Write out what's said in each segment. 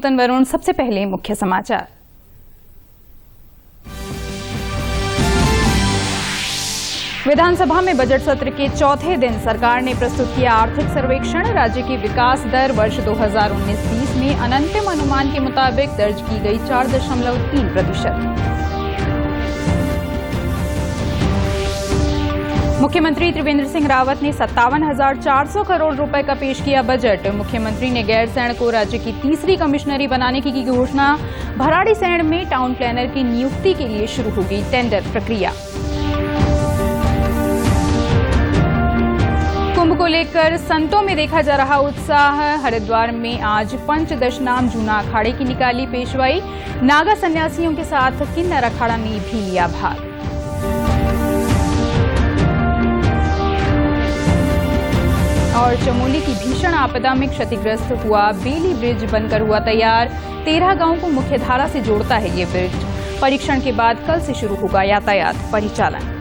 नूतन वरुण। सबसे पहले मुख्य समाचार। विधानसभा में बजट सत्र के चौथे दिन सरकार ने प्रस्तुत किया आर्थिक सर्वेक्षण। राज्य की विकास दर वर्ष 2019-20 में अनंतिम अनुमान के मुताबिक दर्ज की गई 4.3%। मुख्यमंत्री त्रिवेंद्र सिंह रावत ने 57,400 करोड़ रुपए का पेश किया बजट। मुख्यमंत्री ने गैरसैंण को राज्य की तीसरी कमिश्नरी बनाने की घोषणा। भराड़ीसैंण में टाउन प्लानर की नियुक्ति के लिए शुरू होगी टेंडर प्रक्रिया। कुंभ को लेकर संतों में देखा जा रहा उत्साह। हरिद्वार में आज पंचदशनाम जूना अखाड़े की निकाली पेशवाई। नागा सन्यासियों के साथ किन्नर अखाड़ा ने भी लिया भाग। और चमोली की भीषण आपदा में क्षतिग्रस्त हुआ बेली ब्रिज बनकर हुआ तैयार। 13 गांवों को मुख्यधारा से जोड़ता है ये ब्रिज। परीक्षण के बाद कल से शुरू होगा यातायात परिचालन।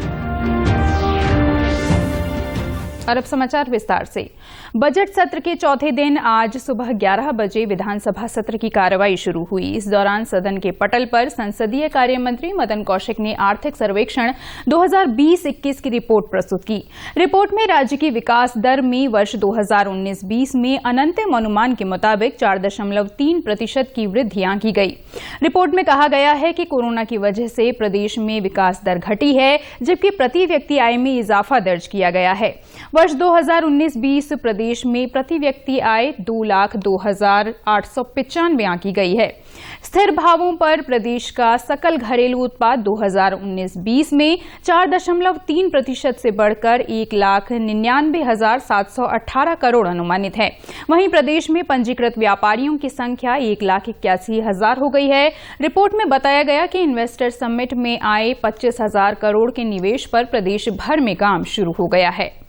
और अब समाचार विस्तार से। बजट सत्र के चौथे दिन आज सुबह 11 बजे विधानसभा सत्र की कार्रवाई शुरू हुई। इस दौरान सदन के पटल पर संसदीय कार्य मंत्री मदन कौशिक ने आर्थिक सर्वेक्षण 2020-21 की रिपोर्ट प्रस्तुत की। रिपोर्ट में राज्य की विकास दर में वर्ष 2019-20 में अनंतिम अनुमान के मुताबिक 4.3% की वृद्धि आंकी गई। रिपोर्ट में कहा गया है कि कोरोना की वजह से प्रदेश में विकास दर घटी है, जबकि प्रति व्यक्ति आय में इजाफा दर्ज किया गया है। वर्ष 2019-20 प्रदेश में प्रति व्यक्ति आय 2,02,895 आंकी गई है। स्थिर भावों पर प्रदेश का सकल घरेलू उत्पाद 2019-20 में 4.3% से बढ़कर 1,99,718 करोड़ अनुमानित है। वहीं प्रदेश में पंजीकृत व्यापारियों की संख्या 1,81,000 हो गई है। रिपोर्ट में बताया गया कि इन्वेस्टर समिट में आए 25,000 करोड़ के निवेश पर प्रदेश भर में काम शुरू हो गया है।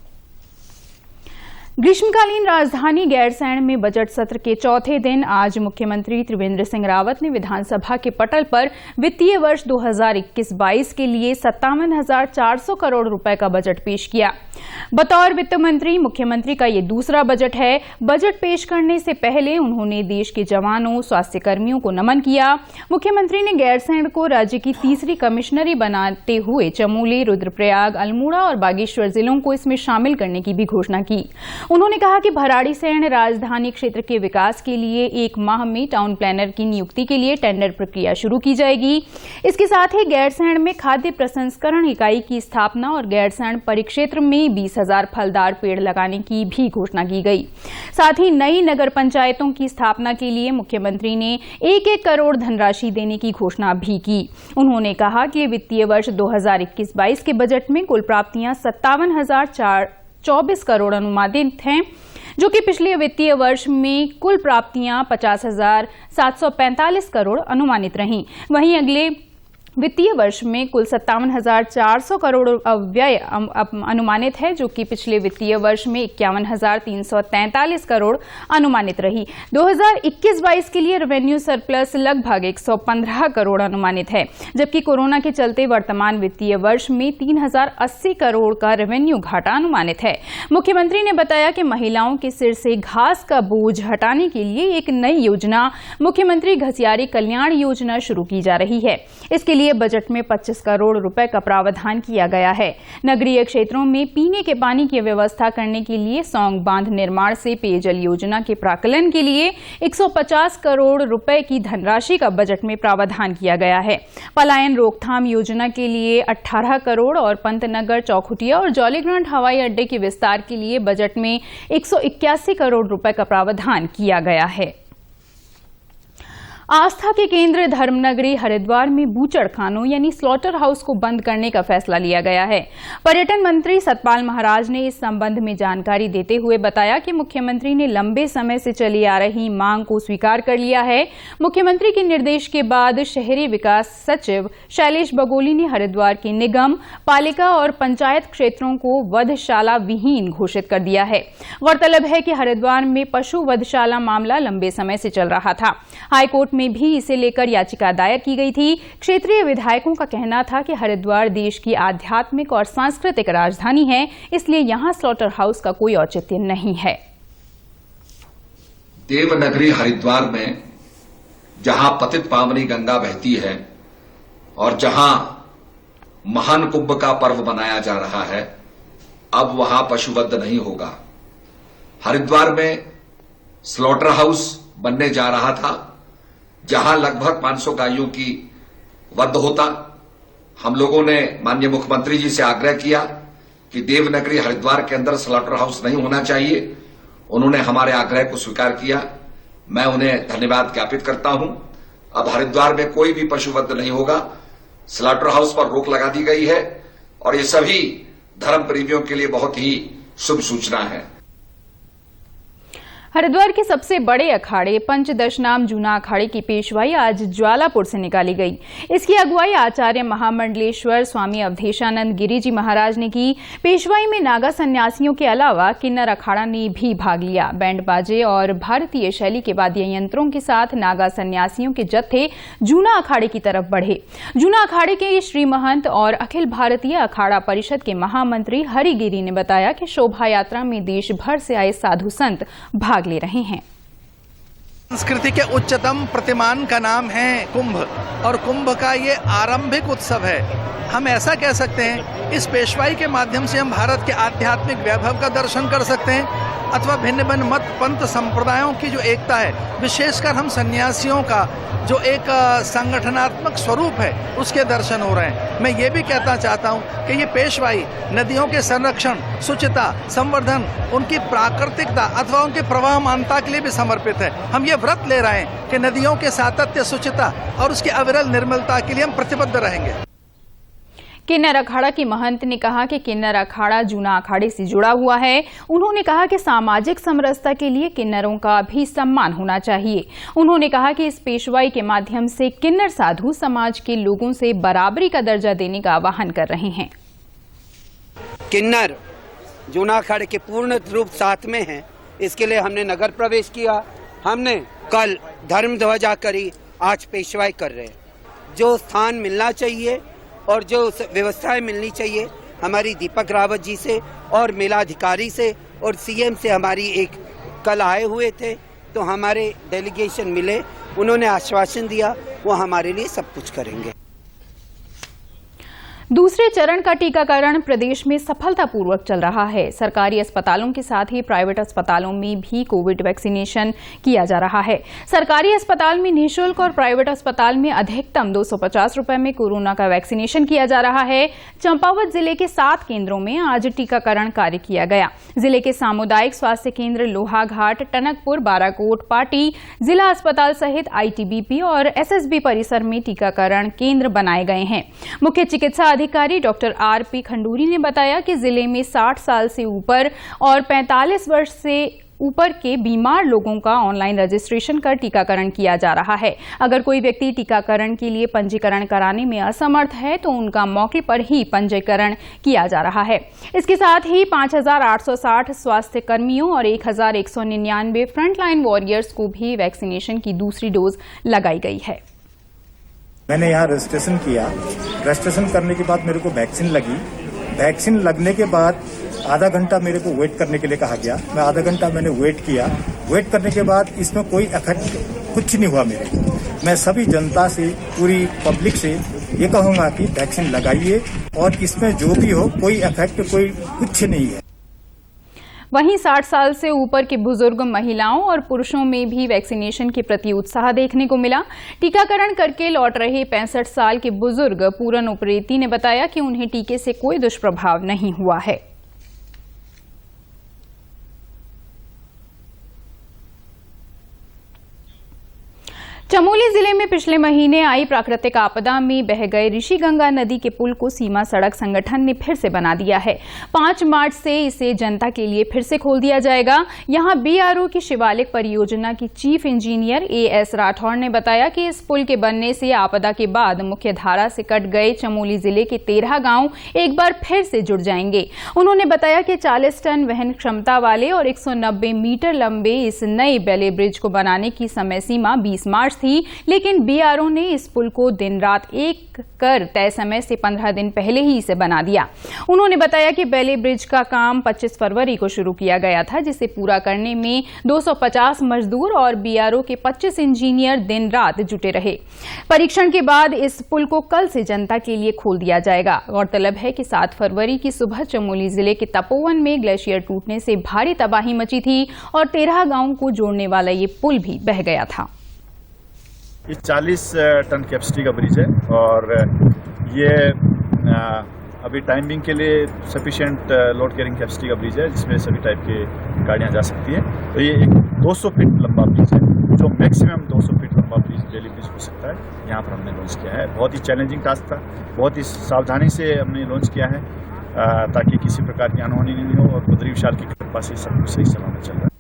ग्रीष्मकालीन राजधानी गैरसैंण में बजट सत्र के चौथे दिन आज मुख्यमंत्री त्रिवेंद्र सिंह रावत ने विधानसभा के पटल पर वित्तीय वर्ष 2021-22 के लिए 57,400 करोड़ रुपए का बजट पेश किया। बतौर वित्त मंत्री मुख्यमंत्री का ये दूसरा बजट है। बजट पेश करने से पहले उन्होंने देश के जवानों, स्वास्थ्य कर्मियों को नमन किया। मुख्यमंत्री ने गैरसैंण को राज्य की तीसरी कमिश्नरी बनाते हुए चमोली, रुद्रप्रयाग, अल्मोड़ा और बागेश्वर जिलों को इसमें शामिल करने की भी घोषणा की। उन्होंने कहा कि भराड़ीसैंण राजधानी क्षेत्र के विकास के लिए 1 माह में टाउन प्लानर की नियुक्ति के लिए टेंडर प्रक्रिया शुरू की जाएगी। इसके साथ ही गैरसैंण में खाद्य प्रसंस्करण इकाई की स्थापना और गैरसैंण परिक्षेत्र में 20,000 फलदार पेड़ लगाने की भी घोषणा की गई। साथ ही नई नगर पंचायतों की स्थापना के लिए मुख्यमंत्री ने 1-1 करोड़ धनराशि देने की घोषणा भी की। उन्होंने कहा कि वित्तीय वर्ष 2021-22 के बजट में कुल प्राप्तियां 57,424 करोड़ अनुमानित हैं, जो कि पिछले वित्तीय वर्ष में कुल प्राप्तियां 50,745 करोड़ अनुमानित रहीं। वहीं अगले वित्तीय वर्ष में कुल 57,400 करोड़ व्यय अनुमानित है, जो कि पिछले वित्तीय वर्ष में 51,343 करोड़ अनुमानित रही। 2021-22 के लिए रेवेन्यू सरप्लस लगभग 115 करोड़ अनुमानित है, जबकि कोरोना के चलते वर्तमान वित्तीय वर्ष में 3,080 करोड़ का रेवेन्यू घाटा अनुमानित है। मुख्यमंत्री ने बताया कि महिलाओं के सिर से घास का बोझ हटाने के लिए एक नई योजना मुख्यमंत्री घसियारी कल्याण योजना शुरू की जा रही है। इसके लिए बजट में 25 करोड़ रुपए का प्रावधान किया गया है। नगरीय क्षेत्रों में पीने के पानी की व्यवस्था करने के लिए सौंग बांध निर्माण से पेयजल योजना के प्राकलन के लिए 150 करोड़ रुपए की धनराशि का बजट में प्रावधान किया गया है। पलायन रोकथाम योजना के लिए 18 करोड़ और पंतनगर, चौखुटिया और जौलीग्रांट हवाई अड्डे के विस्तार के लिए बजट में 181 करोड़ रुपए का प्रावधान किया गया है। आस्था के केंद्र धर्मनगरी हरिद्वार में बूचड़खानों यानी स्लॉटर हाउस को बंद करने का फैसला लिया गया है। पर्यटन मंत्री सतपाल महाराज ने इस संबंध में जानकारी देते हुए बताया कि मुख्यमंत्री ने लंबे समय से चली आ रही मांग को स्वीकार कर लिया है। मुख्यमंत्री के निर्देश के बाद शहरी विकास सचिव शैलेश बगोली ने हरिद्वार के निगम, पालिका और पंचायत क्षेत्रों को वधशाला विहीन घोषित कर दिया है। गौरतलब है कि हरिद्वार में पशु वधशाला मामला लंबे समय से चल रहा था। हाईकोर्ट में भी इसे लेकर याचिका दायर की गई थी। क्षेत्रीय विधायकों का कहना था कि हरिद्वार देश की आध्यात्मिक और सांस्कृतिक राजधानी है, इसलिए यहां स्लॉटर हाउस का कोई औचित्य नहीं है। देवनगरी हरिद्वार में जहां पतित पावनी गंगा बहती है और जहां महान कुंभ का पर्व मनाया जा रहा है, अब वहां पशुवध नहीं होगा। हरिद्वार में स्लॉटर हाउस बनने जा रहा था, जहां लगभग 500 गायों की वध होता। हम लोगों ने माननीय मुख्यमंत्री जी से आग्रह किया कि देवनगरी हरिद्वार के अंदर स्लॉटर हाउस नहीं होना चाहिए। उन्होंने हमारे आग्रह को स्वीकार किया। मैं उन्हें धन्यवाद ज्ञापित करता हूं। अब हरिद्वार में कोई भी पशुवध नहीं होगा। स्लॉटर हाउस पर रोक लगा दी गई है और ये सभी धर्म प्रेमियों के लिए बहुत ही शुभ सूचना है। हरिद्वार के सबसे बड़े अखाड़े पंचदशनाम जूना अखाड़े की पेशवाई आज ज्वालापुर से निकाली गई। इसकी अगुवाई आचार्य महामंडलेश्वर स्वामी अवधेशानंद गिरी जी महाराज ने की। पेशवाई में नागा सन्यासियों के अलावा किन्नर अखाड़ा ने भी भाग लिया। बैंड बाजे और भारतीय शैली के वाद्य यंत्रों के साथ नागा सन्यासियों के जत्थे जूना अखाड़े की तरफ बढ़े। जूना अखाड़े के श्री महंत और अखिल भारतीय अखाड़ा परिषद के महामंत्री हरिगिरी ने बताया कि शोभा यात्रा में देश भर से आए साधु संत भाग ले रहे हैं। संस्कृति के उच्चतम प्रतिमान का नाम है कुंभ और कुंभ का ये आरंभिक उत्सव है। हम ऐसा कह सकते हैं, इस पेशवाई के माध्यम से हम भारत के आध्यात्मिक वैभव का दर्शन कर सकते हैं अथवा भिन्न भिन्न मत पंथ संप्रदायों की जो एकता है, विशेषकर हम सन्यासियों का जो एक संगठनात्मक स्वरूप है, उसके दर्शन हो रहे हैं। मैं ये भी कहना चाहता हूँ कि ये पेशवाई नदियों के संरक्षण, शुचिता, संवर्धन, उनकी प्राकृतिकता अथवा उनके प्रवाहमानता के लिए भी समर्पित है। हम ये व्रत ले रहे हैं कि नदियों के सातत्य, शुचिता और उसकी अविरल निर्मलता के लिए हम प्रतिबद्ध रहेंगे। किन्नर अखाड़ा की महंत ने कहा कि किन्नर अखाड़ा जूना अखाड़े से जुड़ा हुआ है। उन्होंने कहा कि सामाजिक समरसता के लिए किन्नरों का भी सम्मान होना चाहिए। उन्होंने कहा कि इस पेशवाई के माध्यम से किन्नर साधु समाज के लोगों से बराबरी का दर्जा देने का आह्वान कर रहे हैं। किन्नर जूना अखाड़े के पूर्ण रूप साथ में है, इसके लिए हमने नगर प्रवेश किया। हमने कल धर्म ध्वजा करी, आज पेशवाई कर रहे हैं। जो स्थान मिलना चाहिए और जो व्यवस्थाएं मिलनी चाहिए हमारी दीपक रावत जी से और मेलाधिकारी से और सीएम से हमारी एक कल आए हुए थे, तो हमारे डेलीगेशन मिले, उन्होंने आश्वासन दिया वो हमारे लिए सब कुछ करेंगे। दूसरे चरण का टीकाकरण प्रदेश में सफलतापूर्वक चल रहा है। सरकारी अस्पतालों के साथ ही प्राइवेट अस्पतालों में भी कोविड वैक्सीनेशन किया जा रहा है। सरकारी अस्पताल में निःशुल्क और प्राइवेट अस्पताल में अधिकतम 250 रुपए में कोरोना का वैक्सीनेशन किया जा रहा है। चंपावत जिले के 7 केंद्रों में आज टीकाकरण कार्य किया गया। जिले के सामुदायिक स्वास्थ्य केंद्र लोहाघाट, टनकपुर, बाराकोट, पाटी, जिला अस्पताल सहित आईटीबीपी और एसएसबी परिसर में टीकाकरण केंद्र बनाए गए हैं। मुख्य चिकित्सा अधिकारी डॉक्टर आरपी खंडूरी ने बताया कि जिले में 60 साल से ऊपर और 45 वर्ष से ऊपर के बीमार लोगों का ऑनलाइन रजिस्ट्रेशन कर टीकाकरण किया जा रहा है। अगर कोई व्यक्ति टीकाकरण के लिए पंजीकरण कराने में असमर्थ है तो उनका मौके पर ही पंजीकरण किया जा रहा है। इसके साथ ही 5,860 स्वास्थ्य कर्मियों और 1,199 फ्रंटलाइन वॉरियर्स को भी वैक्सीनेशन की दूसरी डोज लगाई गई है। मैंने यहाँ रजिस्ट्रेशन किया। रजिस्ट्रेशन करने के बाद मेरे को वैक्सीन लगी। वैक्सीन लगने के बाद आधा घंटा मेरे को वेट करने के लिए कहा गया। मैं आधा घंटा मैंने वेट किया। वेट करने के बाद इसमें कोई इफेक्ट कुछ नहीं हुआ मेरे को। मैं सभी जनता से, पूरी पब्लिक से ये कहूँगा कि वैक्सीन लगाइए और इसमें जो भी हो कोई इफेक्ट कोई कुछ नहीं है। वहीं 60 साल से ऊपर के बुजुर्ग, महिलाओं और पुरुषों में भी वैक्सीनेशन के प्रति उत्साह देखने को मिला। टीकाकरण करके लौट रहे 65 साल के बुजुर्ग पूरन उप्रेती ने बताया कि उन्हें टीके से कोई दुष्प्रभाव नहीं हुआ है। चमोली जिले में पिछले महीने आई प्राकृतिक आपदा में बह गए ऋषिगंगा नदी के पुल को सीमा सड़क संगठन ने फिर से बना दिया है। 5 मार्च से इसे जनता के लिए फिर से खोल दिया जाएगा। यहां बीआरओ की शिवालिक परियोजना की चीफ इंजीनियर एएस राठौड़ ने बताया कि इस पुल के बनने से आपदा के बाद मुख्य धारा से कट गए चमोली जिले के 13 गांव एक बार फिर से जुड़ जाएंगे। उन्होंने बताया कि 40 टन वहन क्षमता वाले और 190 मीटर लंबे इस नए बेले ब्रिज को बनाने की समय सीमा 20 मार्च थी, लेकिन बीआरओ ने इस पुल को दिन रात एक कर तय समय से 15 दिन पहले ही इसे बना दिया। उन्होंने बताया कि बेले ब्रिज का काम 25 फरवरी को शुरू किया गया था, जिसे पूरा करने में 250 मजदूर और बीआरओ के 25 इंजीनियर दिन रात जुटे रहे। परीक्षण के बाद इस पुल को कल से जनता के लिए खोल दिया जाएगा। गौरतलब है कि 7 फरवरी की सुबह चमोली जिले के तपोवन में ग्लेशियर टूटने से भारी तबाही मची थी और 13 गांवों को जोड़ने वाला ये पुल भी बह गया था। ये 40 टन कैपेसिटी का ब्रिज है और ये अभी टाइमिंग के लिए सफिशिएंट लोड कैरिंग कैपेसिटी का ब्रिज है, जिसमें सभी टाइप की गाड़ियां जा सकती हैं। तो ये एक 200 फीट लंबा ब्रिज है, जो मैक्सिमम 200 फीट लंबा ब्रिज बेली ब्रिज हो सकता है। यहाँ पर हमने लॉन्च किया है। बहुत ही चैलेंजिंग टास्क था, बहुत ही सावधानी से हमने लॉन्च किया है ताकि किसी प्रकार की अनहोनी नहीं हो और बद्री विशाल की कृपा से सब कुछ सही सलामत चल रहा है।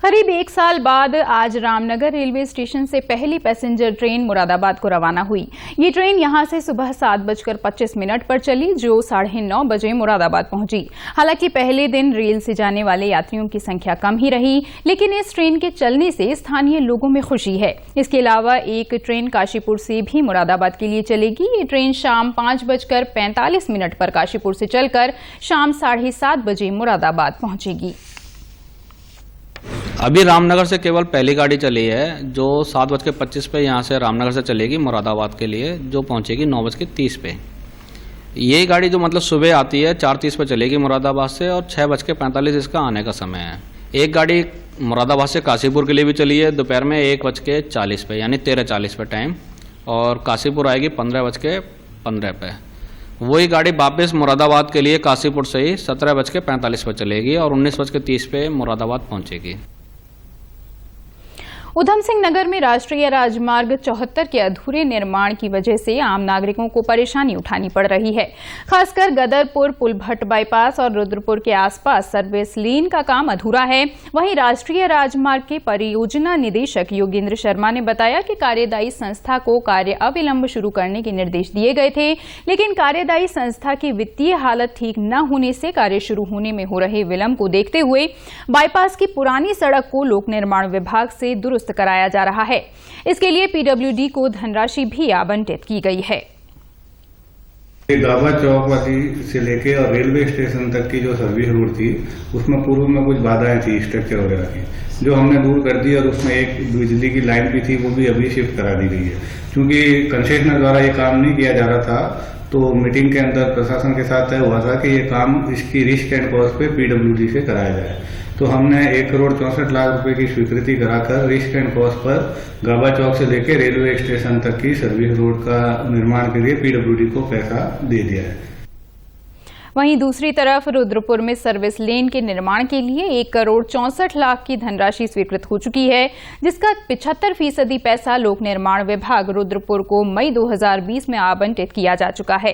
करीब 1 साल बाद आज रामनगर रेलवे स्टेशन से पहली पैसेंजर ट्रेन मुरादाबाद को रवाना हुई। ये ट्रेन यहां से सुबह 7:25 पर चली, जो 9:30 बजे मुरादाबाद पहुंची। हालांकि पहले दिन रेल से जाने वाले यात्रियों की संख्या कम ही रही, लेकिन इस ट्रेन के चलने से स्थानीय लोगों में खुशी है। इसके अलावा एक ट्रेन काशीपुर से भी मुरादाबाद के लिए चलेगी। ये ट्रेन शाम 5:45 पर काशीपुर से चलकर शाम 7:30 बजे मुरादाबाद पहुंचेगी। अभी रामनगर से केवल पहली गाड़ी चली है, जो 7:25 पे यहाँ से रामनगर से चलेगी मुरादाबाद के लिए, जो पहुँचेगी 9:30 पे। ये गाड़ी जो मतलब सुबह आती है 4:30 पे चलेगी मुरादाबाद से और 6:45 इसका आने का समय है। एक गाड़ी मुरादाबाद से काशीपुर के लिए भी चली है दोपहर में 1:40 पे, यानी 13:40 पे टाइम, और काशीपुर आएगी 15:15 पे। वही गाड़ी वापस मुरादाबाद के लिए काशीपुर से ही 17:45 पे चलेगी और 19:30 पे मुरादाबाद पहुंचेगी। उधम सिंह नगर में राष्ट्रीय राजमार्ग 74 के अधूरे निर्माण की वजह से आम नागरिकों को परेशानी उठानी पड़ रही है। खासकर गदरपुर, पुलभट्ट बाईपास और रुद्रपुर के आसपास सर्विस लेन का काम अधूरा है। वहीं राष्ट्रीय राजमार्ग के परियोजना निदेशक योगेंद्र शर्मा ने बताया कि कार्यदायी संस्था को कार्य अविलंब शुरू करने के निर्देश दिए गए थे, लेकिन कार्यदायी संस्था की वित्तीय हालत ठीक न होने से कार्य शुरू होने में हो रहे विलंब को देखते हुए बाईपास की पुरानी सड़क को लोक निर्माण विभाग से दुरुस्त कराया जा रहा है। इसके लिए पीडब्ल्यूडी को धनराशि भी आवंटित की गई है। गाबा चौक वाली से लेके और रेलवे स्टेशन तक की जो सर्विस रूट थी, उसमें पूर्व में कुछ बाधाएं थी स्ट्रक्चर वगैरह की, जो हमने दूर कर दी और उसमें एक बिजली की लाइन भी थी, वो भी अभी शिफ्ट करा दी गई है। क्योंकि कंसेशनर द्वारा ये काम नहीं किया जा रहा था, तो मीटिंग के अंदर प्रशासन के साथ तय हुआ था कि ये काम इसकी रिस्क एंड कॉस्ट पे पीडब्ल्यूडी से कराया जाए। तो हमने 1,64,00,000 रुपए की स्वीकृति कराकर रिस्क एंड कॉस्ट पर गाबा चौक से लेकर रेलवे स्टेशन तक की सर्विस रोड का निर्माण के लिए पीडब्ल्यूडी को पैसा दे दिया है। वहीं दूसरी तरफ रुद्रपुर में सर्विस लेन के निर्माण के लिए 1,64,00,000 की धनराशि स्वीकृत हो चुकी है, जिसका 75% पैसा लोक निर्माण विभाग रुद्रपुर को मई 2020 में आवंटित किया जा चुका है।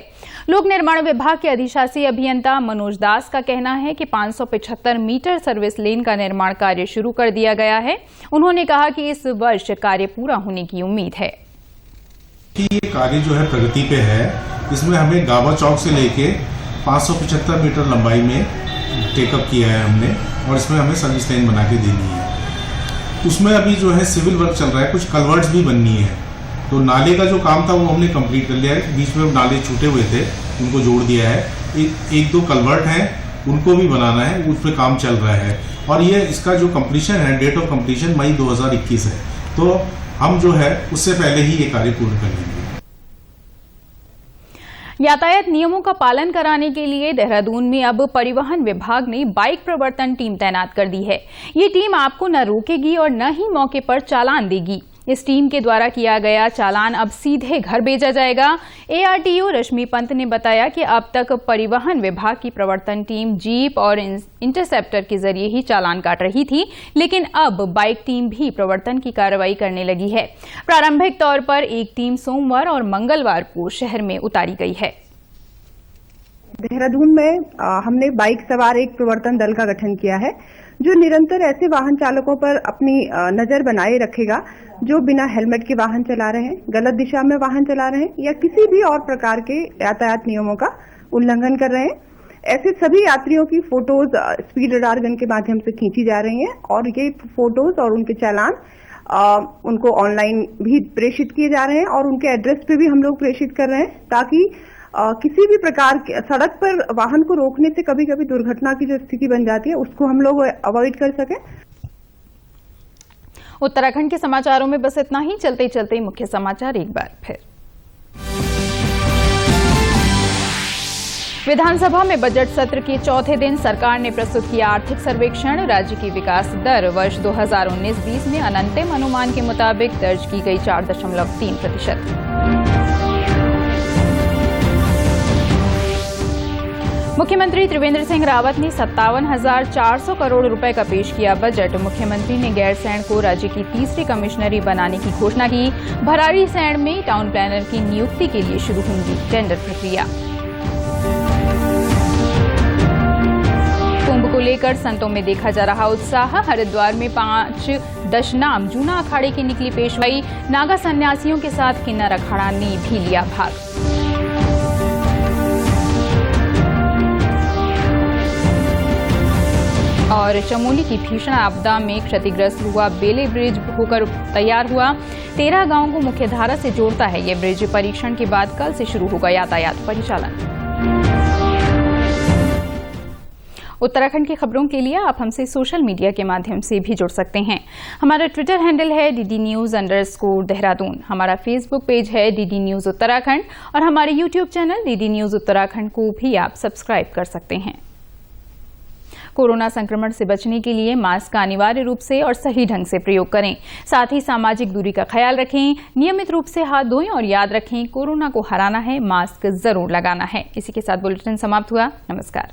लोक निर्माण विभाग के अधिशासी अभियंता मनोज दास का कहना है कि 575 मीटर सर्विस लेन का निर्माण कार्य शुरू कर दिया गया है। उन्होंने कहा कि इस वर्ष कार्य पूरा होने की उम्मीद है। ये कार्य जो है प्रगति पे है। इसमें हमें गाबा चौक से लेके 575 मीटर लंबाई में टेकअप किया है हमने, और इसमें हमें सर्विस लाइन बना के देनी है। उसमें अभी जो है सिविल वर्क चल रहा है, कुछ कलवर्ट्स भी बननी है। तो नाले का जो काम था वो हमने कंप्लीट कर लिया है। बीच में नाले छूटे हुए थे, उनको जोड़ दिया है। एक दो कलवर्ट हैं, उनको भी बनाना है, उस पर काम चल रहा है। और ये इसका जो कंप्लीशन है, डेट ऑफ कंप्लीशन मई 2021 है। तो हम जो है उससे पहले ही ये कार्य पूर्ण कर लेंगे। यातायात नियमों का पालन कराने के लिए देहरादून में अब परिवहन विभाग ने बाइक प्रवर्तन टीम तैनात कर दी है। ये टीम आपको न रोकेगी और न ही मौके पर चालान देगी। इस टीम के द्वारा किया गया चालान अब सीधे घर भेजा जाएगा। एआरटीओ रश्मि पंत ने बताया कि अब तक परिवहन विभाग की प्रवर्तन टीम जीप और इंटरसेप्टर के जरिए ही चालान काट रही थी, लेकिन अब बाइक टीम भी प्रवर्तन की कार्रवाई करने लगी है। प्रारंभिक तौर पर एक टीम सोमवार और मंगलवार को शहर में उतारी गई है। देहरादून में हमने बाइक सवार एक प्रवर्तन दल का गठन किया है, जो निरंतर ऐसे वाहन चालकों पर अपनी नजर बनाए रखेगा जो बिना हेलमेट के वाहन चला रहे हैं, गलत दिशा में वाहन चला रहे हैं या किसी भी और प्रकार के यातायात नियमों का उल्लंघन कर रहे हैं। ऐसे सभी यात्रियों की फोटोज स्पीड रडार गन के माध्यम से खींची जा रही हैं और ये फोटोज और उनके चालान उनको ऑनलाइन भी प्रेषित किए जा रहे हैं और उनके एड्रेस पे भी हम लोग प्रेषित कर रहे हैं ताकि किसी भी प्रकार के सड़क पर वाहन को रोकने से कभी कभी दुर्घटना की जो स्थिति बन जाती है उसको हम लोग अवॉइड कर सकें। उत्तराखंड के समाचारों में बस इतना ही। चलते चलते मुख्य समाचार एक बार फिर। विधानसभा में बजट सत्र के चौथे दिन सरकार ने प्रस्तुत किया आर्थिक सर्वेक्षण। राज्य की विकास दर वर्ष 2019-20 में अनंतिम अनुमान के मुताबिक दर्ज की गई 4.3%। मुख्यमंत्री त्रिवेंद्र सिंह रावत ने 57,400 करोड़ रुपए का पेश किया बजट। मुख्यमंत्री ने गैरसैंण को राज्य की तीसरी कमिश्नरी बनाने की घोषणा की। भराड़ीसैंण में टाउन प्लानर की नियुक्ति के लिए शुरू होगी टेंडर प्रक्रिया। कुंभ को लेकर संतों में देखा जा रहा उत्साह। हरिद्वार में 5 दशनाम जूना अखाड़े की निकली पेशवाई। नागा सन्यासियों के साथ किन्नर अखाड़ा ने भी लिया भाग। और चमोली की भीषण आपदा में क्षतिग्रस्त हुआ बेले ब्रिज होकर तैयार हुआ। 13 गांवों को मुख्य धारा से जोड़ता है ये ब्रिज। परीक्षण के बाद कल से शुरू होगा यातायात परिचालन। उत्तराखंड की खबरों के लिए आप हमसे सोशल मीडिया के माध्यम से भी जुड़ सकते हैं। हमारा ट्विटर हैंडल है DDNews_देहरादून। हमारा फेसबुक पेज है DD न्यूज उत्तराखंड और हमारे YouTube channel DD news Uttarakhand को भी आप सब्सक्राइब कर सकते हैं। कोरोना संक्रमण से बचने के लिए मास्क का अनिवार्य रूप से और सही ढंग से प्रयोग करें। साथ ही सामाजिक दूरी का ख्याल रखें। नियमित रूप से हाथ धोएं और याद रखें, कोरोना को हराना है, मास्क जरूर लगाना है। इसी के साथ बुलेटिन समाप्त हुआ। नमस्कार।